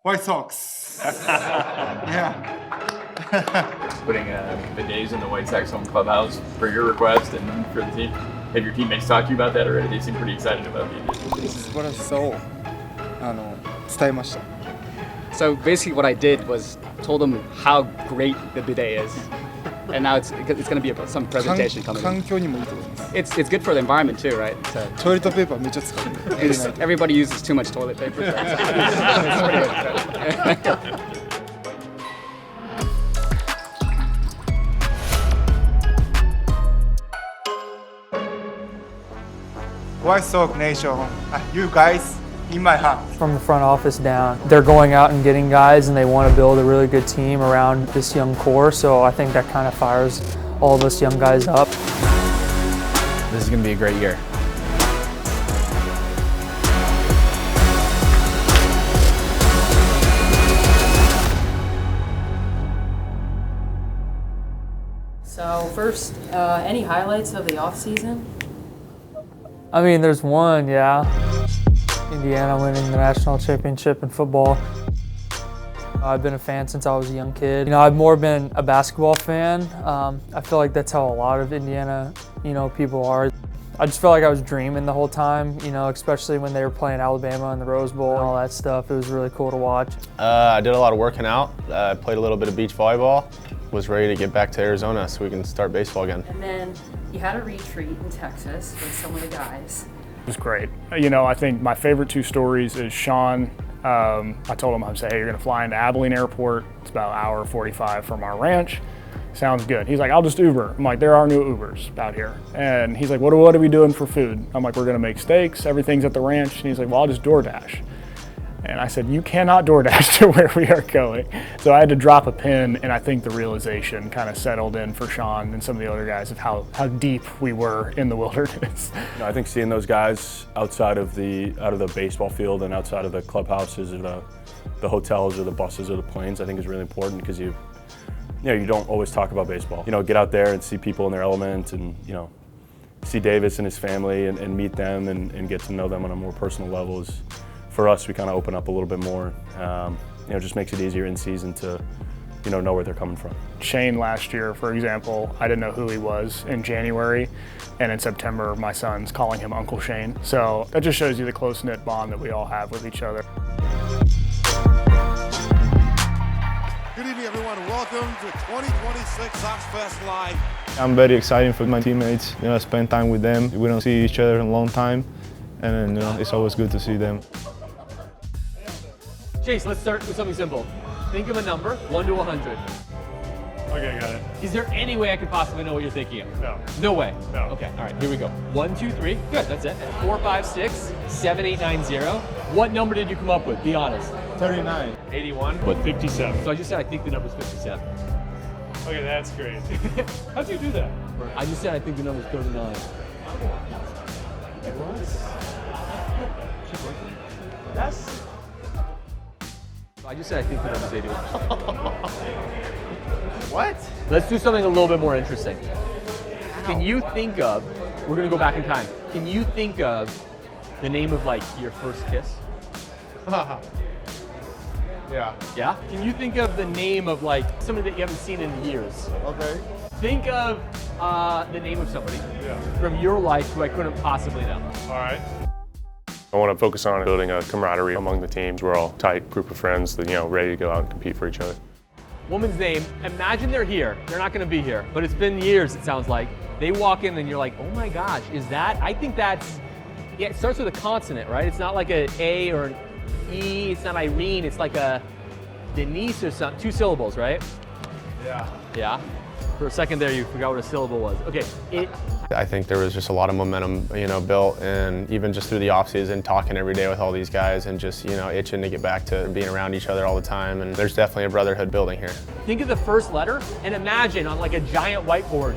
White Sox. Yeah. Putting bidets in the White Sox home clubhouse for your request and for the team. Have your teammates talked to you about that already? They seem pretty excited about the addition. 素晴らしさを伝えました。 So basically what I did was told them how great the bidet is. And now it's going to be some presentation coming in. 環境にもいいと思います。 It's good for the environment too, right? So トイレットペーパーめっちゃ使うんで。 everybody uses too much toilet paper. So it's pretty good. White Sox Nation, you guys in my heart. From the front office down, they're going out and getting guys and they want to build a really good team around this young core, so I think that kind of fires all of us young guys up. This is going to be a great year. So first, any highlights of the off-season? I mean, there's one, yeah. Indiana winning the national championship in football. I've been a fan since I was a young kid. I've more been a basketball fan. I feel like that's how a lot of Indiana, people are. I just felt like I was dreaming the whole time, especially when they were playing Alabama in the Rose Bowl and all that stuff. It was really cool to watch. I did a lot of working out. I played a little bit of beach volleyball. Was ready to get back to Arizona so we can start baseball again. And then you had a retreat in Texas with some of the guys. It was great. I think my favorite two stories is Sean. I told him, I said, hey, you're gonna fly into Abilene Airport. It's about an hour 45 from our ranch. Sounds good. He's like, I'll just Uber. I'm like, there are no Ubers out here. And he's like, what are we doing for food? I'm like, we're gonna make steaks. Everything's at the ranch. And he's like, well, I'll just DoorDash. And I said, you cannot DoorDash to where we are going. So I had to drop a pin, and I think the realization kind of settled in for Sean and some of the other guys of how deep we were in the wilderness. I think seeing those guys outside of the baseball field and outside of the clubhouses or the hotels or the buses or the planes, I think is really important because you don't always talk about baseball. Get out there and see people in their element and see Davis and his family and meet them and get to know them on a more personal level. For us, we kind of open up a little bit more. It just makes it easier in season to, know where they're coming from. Shane last year, for example, I didn't know who he was in January, and in September, my son's calling him Uncle Shane. So that just shows you the close-knit bond that we all have with each other. Good evening, everyone. Welcome to 2026 Sox Fest Live. I'm very excited for my teammates. Spend time with them. We don't see each other in a long time, and it's always good to see them. Chase, let's start with something simple. Think of a number, 1 to 100. Okay, got it. Is there any way I could possibly know what you're thinking of? No. No way? No. Okay, all right, here we go. 1, 2, 3, good, that's it. 4, 5, 6, 7, 8, 9, 0. What number did you come up with? Be honest. 39. 81. What, 57? So I just said I think the number's 57. Okay, that's great. How'd you do that? I just said I think the number's 39. That's... I just said I think the number's 81. What? Let's do something a little bit more interesting. Can you think of, we're gonna go back in time. Can you think of the name of your first kiss? Yeah. Yeah? Can you think of the name of somebody that you haven't seen in years? Okay. Think of the name of somebody from your life who I couldn't possibly know. All right. I want to focus on building a camaraderie among the teams. We're all a tight group of friends that, ready to go out and compete for each other. Woman's name, imagine they're here. They're not gonna be here, but it's been years, it sounds like. They walk in and you're like, oh my gosh, is that? I think that's, it starts with a consonant, right? It's not like an A or an E, it's not Irene, it's like a Denise or something, 2 syllables, right? Yeah. Yeah? For a second there, you forgot what a syllable was. Okay, I think there was just a lot of momentum, built, and even just through the offseason, talking every day with all these guys and just, itching to get back to being around each other all the time. And there's definitely a brotherhood building here. think of the first letter and imagine on a giant whiteboard,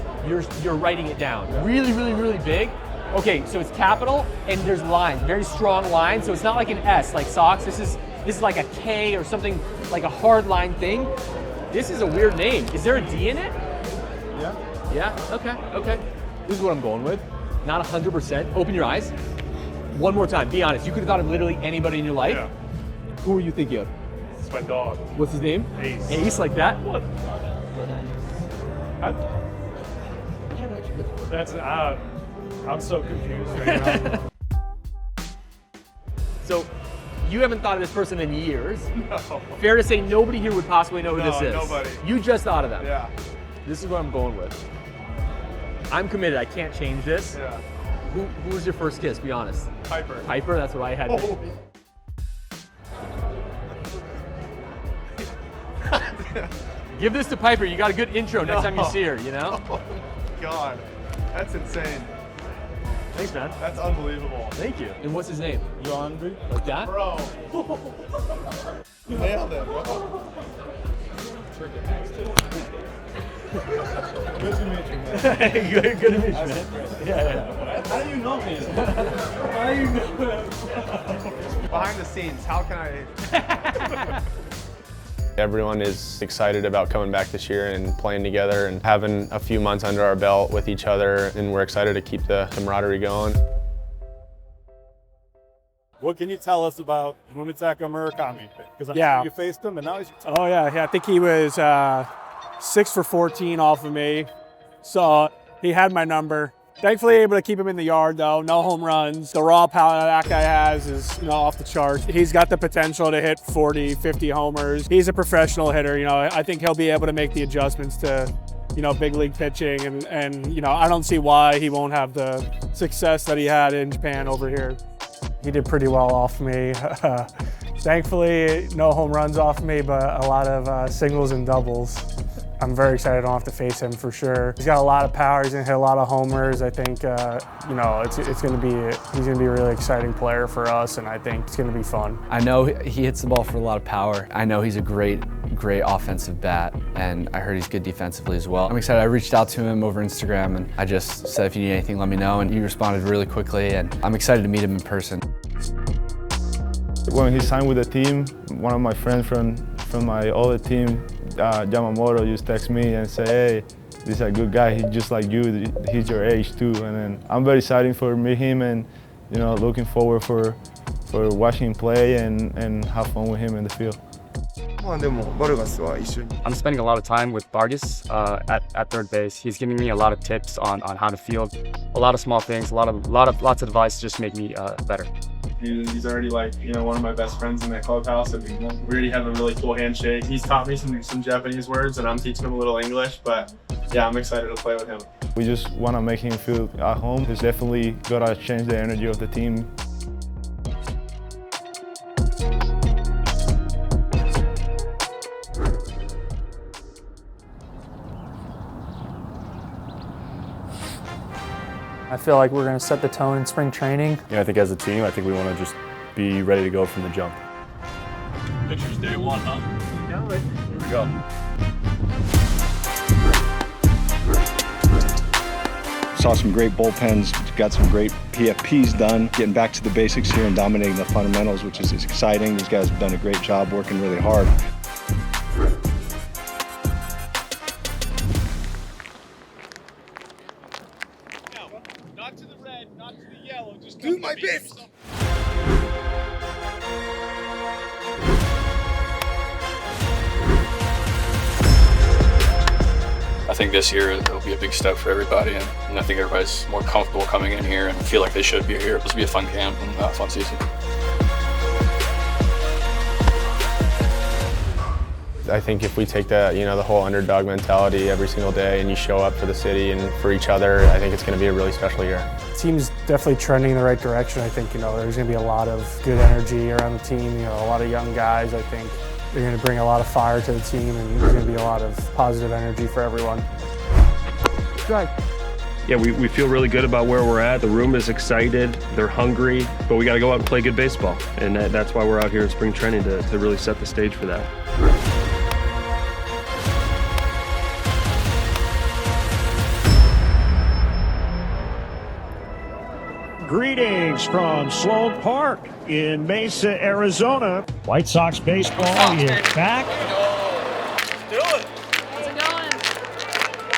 you're writing it down. Really, really, really big. Okay, so it's capital and there's lines, very strong lines. So it's not like an S like Sox. This is like a K or something, like a hard line thing. This is a weird name. Is there a D in it? Yeah. Yeah, okay. This is what I'm going with. Not 100%. Open your eyes. One more time, be honest. You could have thought of literally anybody in your life. Yeah. Who are you thinking of? That's my dog. What's his name? Ace. Ace, like that? What? That's I'm so confused right now. So, you haven't thought of this person in years. No. Fair to say nobody here would possibly know who this is. Nobody. You just thought of them. Yeah. This is what I'm going with. I'm committed. I can't change this. Yeah. Who was your first kiss? Be honest. Piper. Piper. That's what I had. Oh. Give this to Piper. You got a good intro next time you see her. You know. Oh, God, that's insane. Thanks, man. That's unbelievable. Thank you. And what's his name? You hungry? Like that? Bro. You nailed it, bro. Good to meet you, man. good to meet you, man. Yeah. How do you know me? How do you know him? Behind the scenes, how can I? Everyone is excited about coming back this year and playing together and having a few months under our belt with each other, and we're excited to keep the camaraderie going. What can you tell us about Munetaka Murakami? Because you faced him and now he's... Oh yeah, I think he was 6 for 14 off of me. So he had my number. Thankfully able to keep him in the yard though, no home runs. The raw power that guy has is off the charts. He's got the potential to hit 40, 50 homers. He's a professional hitter, I think he'll be able to make the adjustments to, big league pitching and I don't see why he won't have the success that he had in Japan over here. He did pretty well off me. Thankfully, no home runs off me, but a lot of singles and doubles. I'm very excited I don't have to face him for sure. He's got a lot of power, he's gonna hit a lot of homers. I think, he's gonna be a really exciting player for us, and I think it's gonna be fun. I know he hits the ball for a lot of power. I know he's a great offensive bat, and I heard he's good defensively as well. I'm excited. I reached out to him over Instagram, and I just said, if you need anything, let me know, and he responded really quickly, and I'm excited to meet him in person. When he signed with the team, one of my friends from my other team, Yamamoto, just text me and say, hey, this is a good guy, he's just like you, he's your age too. And then I'm very excited for meet him and looking forward for watching him play and have fun with him in the field. I'm spending a lot of time with Vargas at third base. He's giving me a lot of tips on how to field, a lot of small things, lots of advice to just make me better. He's already one of my best friends in that clubhouse. We already have a really cool handshake. He's taught me some Japanese words and I'm teaching him a little English, but yeah, I'm excited to play with him. We just want to make him feel at home. He's definitely got to change the energy of the team. I feel like we're going to set the tone in spring training. I think as a team, I think we want to just be ready to go from the jump. Pictures day one, huh? No, here we go. Saw some great bullpens, got some great PFPs done, getting back to the basics here and dominating the fundamentals, which is exciting. These guys have done a great job working really hard. Not to the red, not to the yellow, just do my best. I think this year it'll be a big step for everybody, and I think everybody's more comfortable coming in here and feel like they should be here. This will be a fun camp and a fun season. I think if we take the whole underdog mentality every single day and you show up for the city and for each other, I think it's going to be a really special year. The team's definitely trending in the right direction. I think there's going to be a lot of good energy around the team. A lot of young guys. I think they're going to bring a lot of fire to the team, and there's going to be a lot of positive energy for everyone. Strike. Yeah, we feel really good about where we're at. The room is excited, they're hungry, but we got to go out and play good baseball. And that's why we're out here in spring training, to really set the stage for that. Greetings from Sloan Park in Mesa, Arizona. White Sox baseball is back. Do it. How's it going?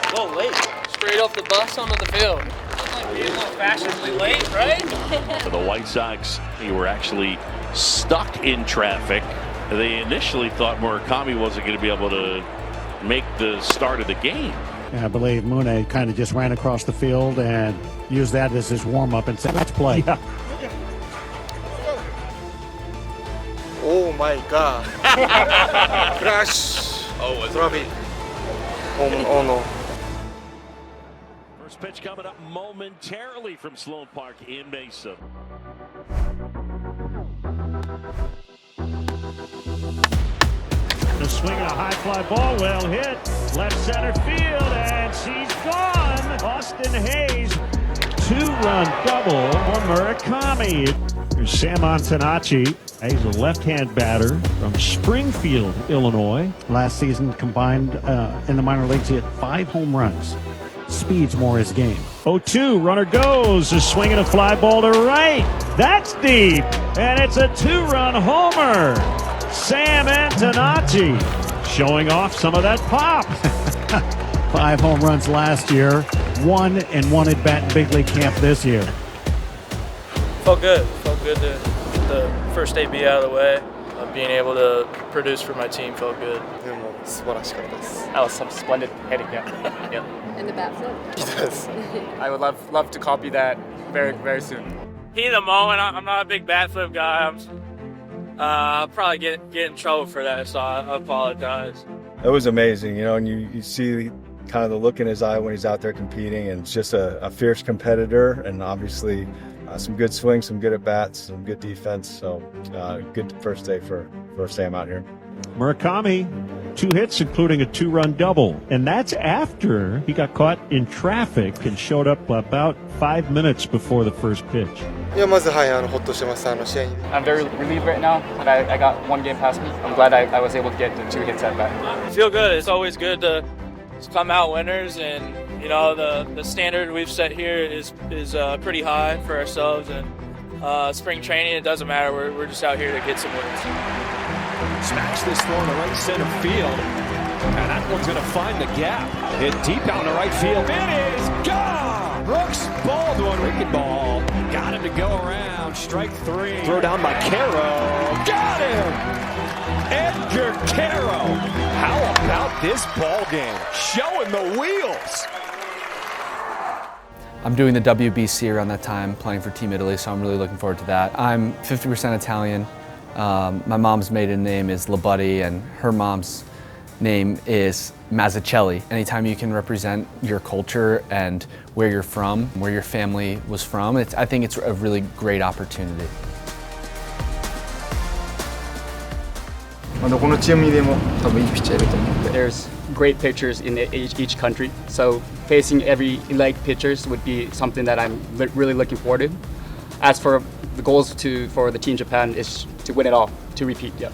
A little late. Straight off the bus onto the field. Looks like being a little fashionably late, right? For the White Sox, you were actually stuck in traffic They initially thought Murakami wasn't going to be able to make the start of the game. And I believe Mune kind of just ran across the field and used that as his warm-up and said, let's play. Yeah. Oh my God. Crash. Oh, drop it. Oh no. First pitch coming up momentarily from Sloan Park in Mesa. The swing and a high fly ball, well hit, left center field, and she's gone. Austin Hayes, 2-run double for Murakami. Here's Sam Antonacci. He's a left-hand batter from Springfield, Illinois. Last season combined in the minor leagues, he had 5 home runs. Speed's more his game. 0-2, runner goes, a swing and a fly ball to right. That's deep, and it's a 2-run homer. Sam Antonacci showing off some of that pop. 5 home runs last year, 1 and 1 at bat in big league camp this year. Felt good to get the first AB out of the way. Being able to produce for my team felt good. That was some splendid hitting, yeah. And the bat flip. Yes. I would love to copy that very soon. Heat of the moment, I'm not a big bat flip guy. I'll probably get in trouble for that, so I apologize. It was amazing, you know, and you see kind of the look in his eye when he's out there competing, and it's just a fierce competitor, and obviously some good swings, some good at-bats, some good defense, so good first day for Sam out here. Murakami, 2 hits, including a 2-run double. And that's after he got caught in traffic and showed up about 5 minutes before the first pitch. I'm very relieved right now that I got 1 game past me. I'm glad I was able to get the 2 hits at bat. I feel good. It's always good to come out winners, and you know the standard we've set here is pretty high for ourselves. And spring training, it doesn't matter. We're just out here to get some wins. Smacks this one to right center field, and that one's going to find the gap. Hit deep out to right field. It is gone! Brooks Baldwin, wicked ball. Got him to go around. Strike 3. Throw down by Caro. Got him! Edgar Caro. How about this ball game? Showing the wheels. I'm doing the WBC around that time, playing for Team Italy, so I'm really looking forward to that. I'm 50% Italian. My mom's maiden name is Labutti, and her mom's name is Mazzucchelli. Anytime you can represent your culture and where you're from, where your family was from, I think it's a really great opportunity. There's great pitchers in each country, so facing every elite pitchers would be something that I'm really looking forward to. As for the goals for the Team Japan is to win it all, to repeat, yeah.